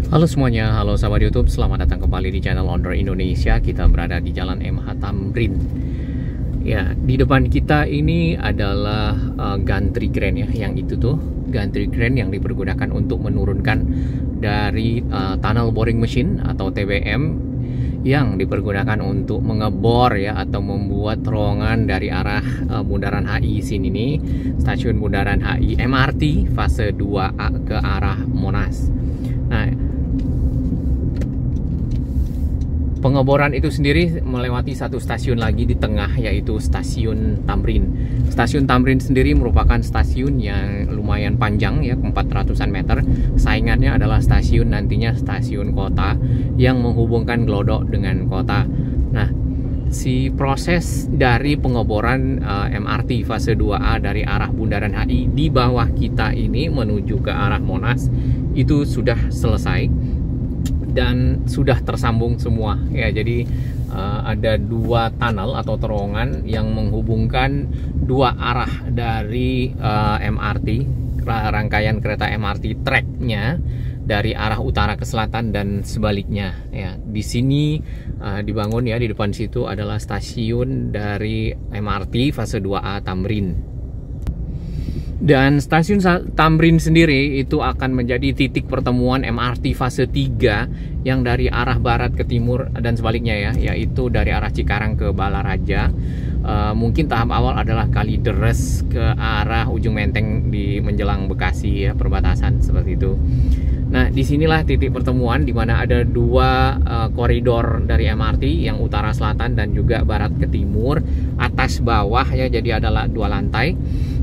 Halo semuanya, halo sahabat YouTube, selamat datang kembali di channel Owner Indonesia. Kita berada di Jalan MH Tamrin. Ya, di depan kita ini adalah gantry crane ya, yang itu tuh gantry crane yang dipergunakan untuk menurunkan dari tunnel boring machine atau TBM yang dipergunakan untuk mengebor ya atau membuat terowongan dari arah Bundaran HI sini nih, stasiun Bundaran HI MRT fase 2A ke arah Monas. Nah, pengeboran itu sendiri melewati satu stasiun lagi di tengah, yaitu stasiun Tamrin. Stasiun Tamrin sendiri merupakan stasiun yang lumayan panjang ya, 400-an meter. Saingannya adalah stasiun nantinya stasiun kota yang menghubungkan Glodok dengan kota. Nah, si proses dari pengeboran MRT fase 2A dari arah Bundaran HI di bawah kita ini menuju ke arah Monas itu sudah selesai dan sudah tersambung semua ya. Jadi ada dua tunnel atau terowongan yang menghubungkan dua arah dari MRT, rangkaian kereta MRT tracknya dari arah utara ke selatan dan sebaliknya ya. Di sini dibangun ya, di depan situ adalah stasiun dari MRT fase 2A Tamrin. Dan stasiun Tamrin sendiri itu akan menjadi titik pertemuan MRT fase 3 yang dari arah barat ke timur dan sebaliknya ya, yaitu dari arah Cikarang ke Balaraja. Mungkin tahap awal adalah Kalideres ke arah ujung Menteng di menjelang Bekasi ya, perbatasan seperti itu. Nah, disinilah titik pertemuan di mana ada dua koridor dari MRT, yang utara selatan dan juga barat ke timur, atas bawah ya, jadi adalah dua lantai.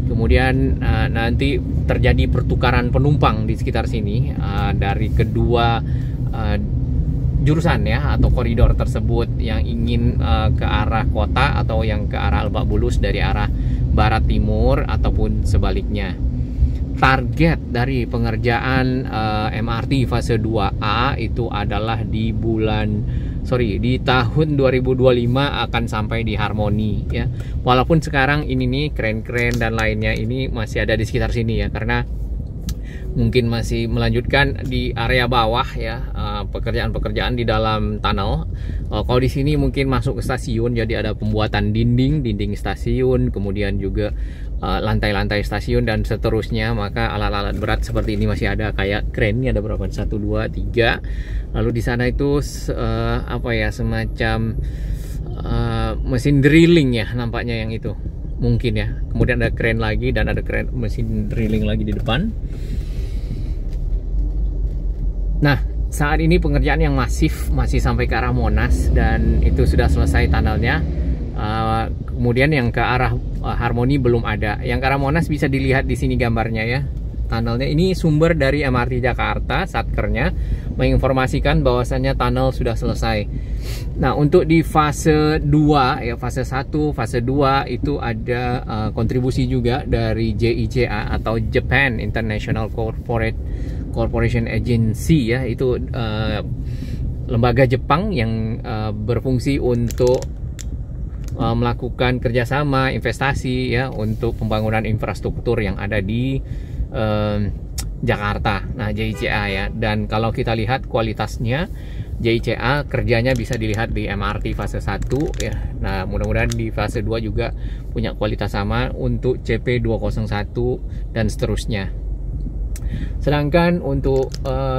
Kemudian nanti terjadi pertukaran penumpang di sekitar sini dari kedua jurusan ya atau koridor tersebut, yang ingin ke arah kota atau yang ke arah Lebak Bulus dari arah barat timur ataupun sebaliknya. Target dari pengerjaan MRT fase 2A itu adalah di tahun 2025 akan sampai di Harmoni ya. Walaupun sekarang ini nih kren-kren dan lainnya ini masih ada di sekitar sini ya, karena mungkin masih melanjutkan di area bawah ya, pekerjaan-pekerjaan di dalam tunnel. Kalau di sini mungkin masuk ke stasiun, jadi ada pembuatan dinding stasiun, kemudian juga lantai-lantai stasiun dan seterusnya. Maka alat-alat berat seperti ini masih ada, kayak kren ini ada berapa? 1, 2, 3. Lalu di sana itu apa ya, semacam mesin drilling ya nampaknya yang itu mungkin ya. Kemudian ada kren lagi dan ada kren mesin drilling lagi di depan. Nah, saat ini pengerjaan yang masif masih sampai ke arah Monas dan itu sudah selesai tunnelnya. Kemudian yang ke arah Harmoni belum ada. Yang ke arah Monas bisa dilihat di sini gambarnya ya. Tunnelnya ini sumber dari MRT Jakarta, satkernya menginformasikan bahwasannya tunnel sudah selesai. Nah, untuk di fase 2 ya, fase 1, fase 2 itu ada kontribusi juga dari JICA atau Japan International Corporation Agency ya. Itu lembaga Jepang yang berfungsi untuk melakukan kerjasama investasi ya untuk pembangunan infrastruktur yang ada di Jakarta. Nah, JICA ya. Dan kalau kita lihat kualitasnya, JICA kerjanya bisa dilihat di MRT fase 1 ya. Nah, mudah-mudahan di fase 2 juga punya kualitas sama untuk CP201 dan seterusnya. Sedangkan untuk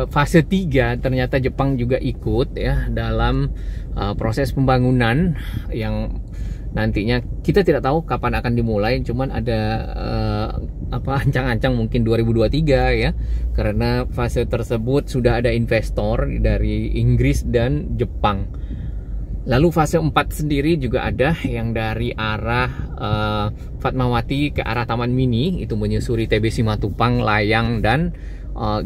fase 3 ternyata Jepang juga ikut ya dalam proses pembangunan yang nantinya kita tidak tahu kapan akan dimulai, cuman ada ancang-ancang mungkin 2023 ya, karena fase tersebut sudah ada investor dari Inggris dan Jepang. Lalu fase 4 sendiri juga ada yang dari arah Fatmawati ke arah Taman Mini, itu menyusuri TB Simatupang, layang dan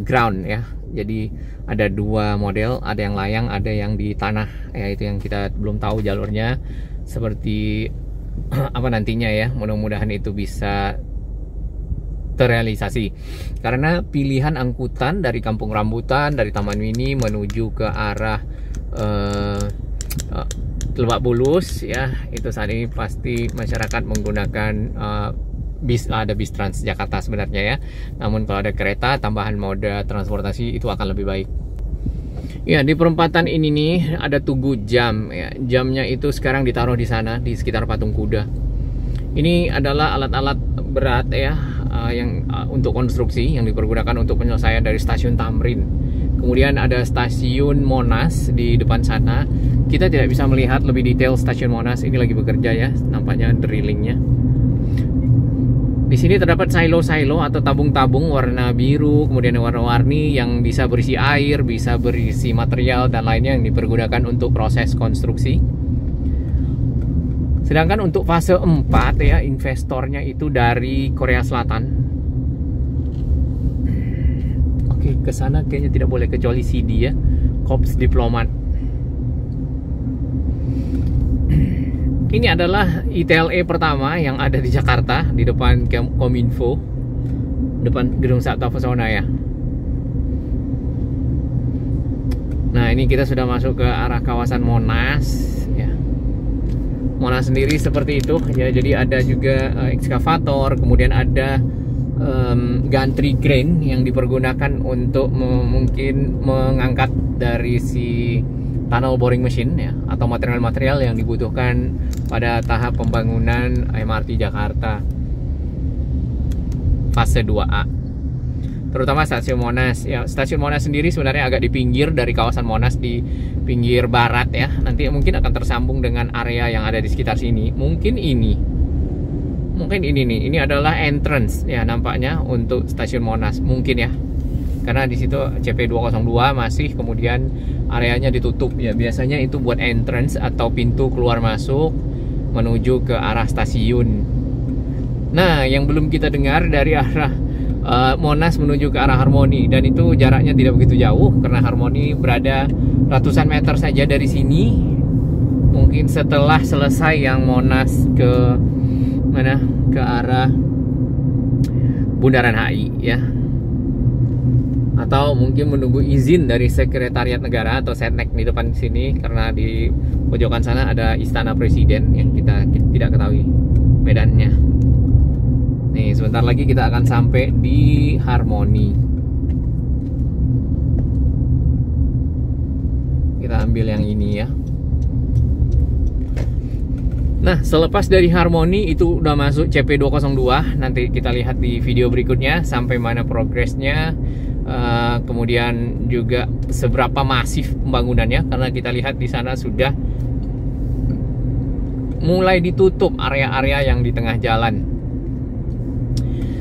ground ya. Jadi ada dua model, ada yang layang, ada yang di tanah ya. Itu yang kita belum tahu jalurnya seperti apa nantinya ya. Mudah-mudahan itu bisa terrealisasi, karena pilihan angkutan dari Kampung Rambutan, dari Taman Mini menuju ke arah Lebak Bulus ya, itu saat ini pasti masyarakat menggunakan bis, ada bis Transjakarta sebenarnya ya. Namun kalau ada kereta tambahan moda transportasi itu akan lebih baik. Ya, di perempatan ini nih ada tugu jam ya. Jamnya itu sekarang ditaruh di sana di sekitar patung kuda. Ini adalah alat-alat berat ya yang untuk konstruksi yang dipergunakan untuk penyelesaian dari stasiun Tamrin. Kemudian ada stasiun Monas di depan sana. Kita tidak bisa melihat lebih detail stasiun Monas, ini lagi bekerja ya, nampaknya drillingnya. Di sini terdapat silo-silo atau tabung-tabung warna biru, kemudian warna-warni yang bisa berisi air, bisa berisi material dan lainnya yang dipergunakan untuk proses konstruksi. Sedangkan untuk fase 4 ya, investornya itu dari Korea Selatan. Oke, ke sana kayaknya tidak boleh kecuali CD ya, Korps Diplomat. Ini adalah ITLE pertama yang ada di Jakarta, di depan Kominfo, depan Gedung Sabta Pesona ya. Nah, ini kita sudah masuk ke arah kawasan Monas ya. Monas sendiri seperti itu ya, jadi ada juga ekskavator, kemudian ada gantry crane yang dipergunakan untuk mungkin mengangkat dari si tunnel boring machine ya, atau material-material yang dibutuhkan pada tahap pembangunan MRT Jakarta fase 2A, terutama stasiun Monas ya. Stasiun Monas sendiri sebenarnya agak di pinggir dari kawasan Monas, di pinggir barat ya. Nanti mungkin akan tersambung dengan area yang ada di sekitar sini. Mungkin ini nih, ini adalah entrance ya nampaknya untuk stasiun Monas mungkin ya, karena di situ CP202 masih, kemudian areanya ditutup ya. Biasanya itu buat entrance atau pintu keluar masuk menuju ke arah stasiun. Nah, yang belum kita dengar dari arah Monas menuju ke arah Harmoni, dan itu jaraknya tidak begitu jauh karena Harmoni berada ratusan meter saja dari sini. Mungkin setelah selesai yang Monas ke mana, ke arah Bundaran HI ya, atau mungkin menunggu izin dari Sekretariat Negara atau Setnek di depan sini, karena di pojokan sana ada Istana Presiden yang kita tidak ketahui medannya. Nih, sebentar lagi kita akan sampai di Harmoni. Kita ambil yang ini ya. Nah, selepas dari Harmoni itu udah masuk CP202. Nanti kita lihat di video berikutnya sampai mana progresnya. Kemudian juga seberapa masif pembangunannya, karena kita lihat di sana sudah mulai ditutup area-area yang di tengah jalan.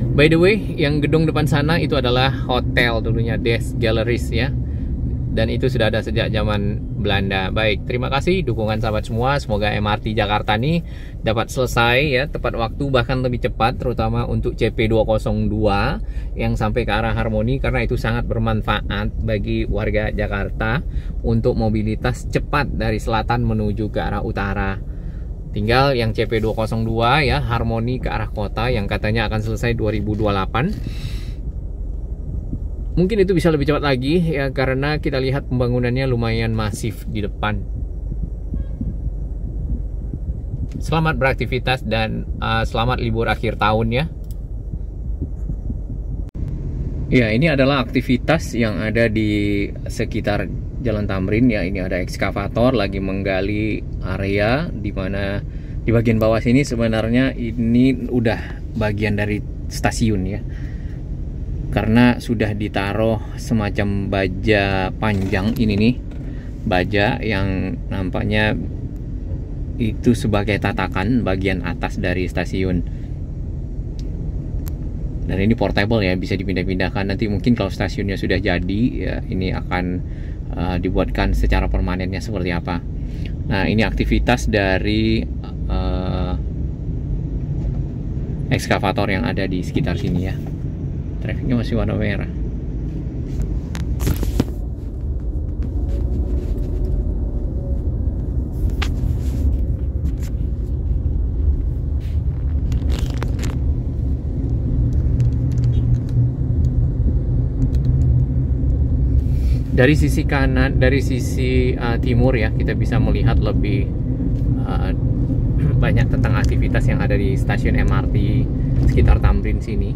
By the way, yang gedung depan sana itu adalah hotel dulunya, Des Galleries ya, dan itu sudah ada sejak zaman Belanda. Baik, terima kasih dukungan sahabat semua. Semoga MRT Jakarta nih dapat selesai ya tepat waktu, bahkan lebih cepat, terutama untuk CP202 yang sampai ke arah Harmoni, karena itu sangat bermanfaat bagi warga Jakarta untuk mobilitas cepat dari selatan menuju ke arah utara. Tinggal yang CP202 ya, Harmoni ke arah kota, yang katanya akan selesai 2028. Mungkin itu bisa lebih cepat lagi ya, karena kita lihat pembangunannya lumayan masif di depan. Selamat beraktivitas dan selamat libur akhir tahun ya. Ya, ini adalah aktivitas yang ada di sekitar Jalan Tamrin ya. Ini ada ekskavator lagi menggali area di mana di bagian bawah sini sebenarnya ini udah bagian dari stasiun ya. Karena sudah ditaruh semacam baja panjang ini nih, baja yang nampaknya itu sebagai tatakan bagian atas dari stasiun. Dan ini portable ya, bisa dipindah-pindahkan. Nanti mungkin kalau stasiunnya sudah jadi ya, ini akan dibuatkan secara permanennya seperti apa. Nah, ini aktivitas dari ekskavator yang ada di sekitar sini ya. Trafiknya masih warna merah. Dari sisi kanan, dari sisi timur ya, kita bisa melihat lebih banyak tentang aktivitas yang ada di stasiun MRT sekitar Tamrin sini.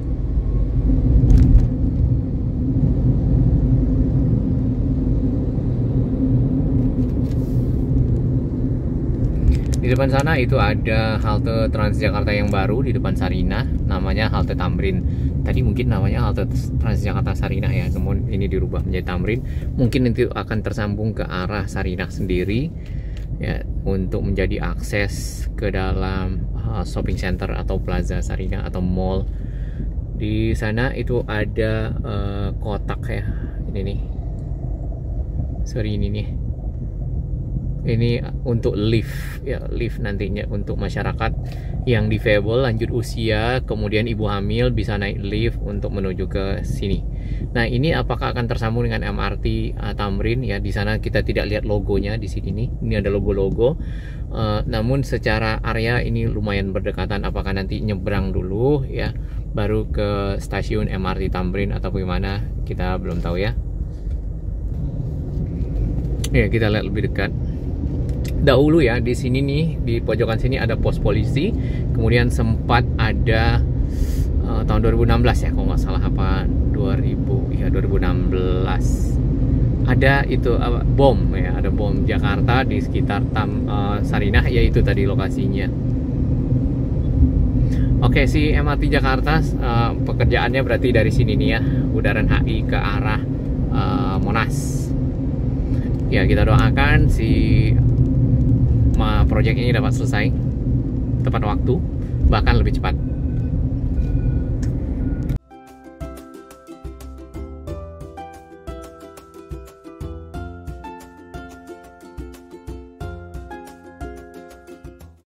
Di depan sana itu ada halte Transjakarta yang baru di depan Sarinah, namanya halte Tamrin. Tadi mungkin namanya halte Transjakarta Sarinah ya, namun ini dirubah menjadi Tamrin. Mungkin nanti akan tersambung ke arah Sarinah sendiri ya, untuk menjadi akses ke dalam shopping center atau plaza Sarinah atau mall. Di sana itu ada kotak ya, ini nih. Sorry, ini nih. Ini untuk lift ya, lift nantinya untuk masyarakat yang difabel, lanjut usia, kemudian ibu hamil bisa naik lift untuk menuju ke sini. Nah, ini apakah akan tersambung dengan MRT Tamrin ya? Di sana kita tidak lihat logonya di sini nih. Ini ada logo-logo. Namun secara area ini lumayan berdekatan. Apakah nanti nyebrang dulu ya, baru ke stasiun MRT Tamrin atau bagaimana? Kita belum tahu ya. Ya, kita lihat lebih dekat. Dahulu ya, di sini nih, di pojokan sini ada pos polisi. Kemudian sempat ada tahun 2016 ya, kalau nggak salah, apa 2016 ada itu bom ya, ada bom Jakarta di sekitar Sarinah, yaitu tadi lokasinya. Oke, si MRT Jakarta pekerjaannya berarti dari sini nih ya, Bundaran HI ke arah Monas. Ya, kita doakan si proyek ini dapat selesai tepat waktu, bahkan lebih cepat.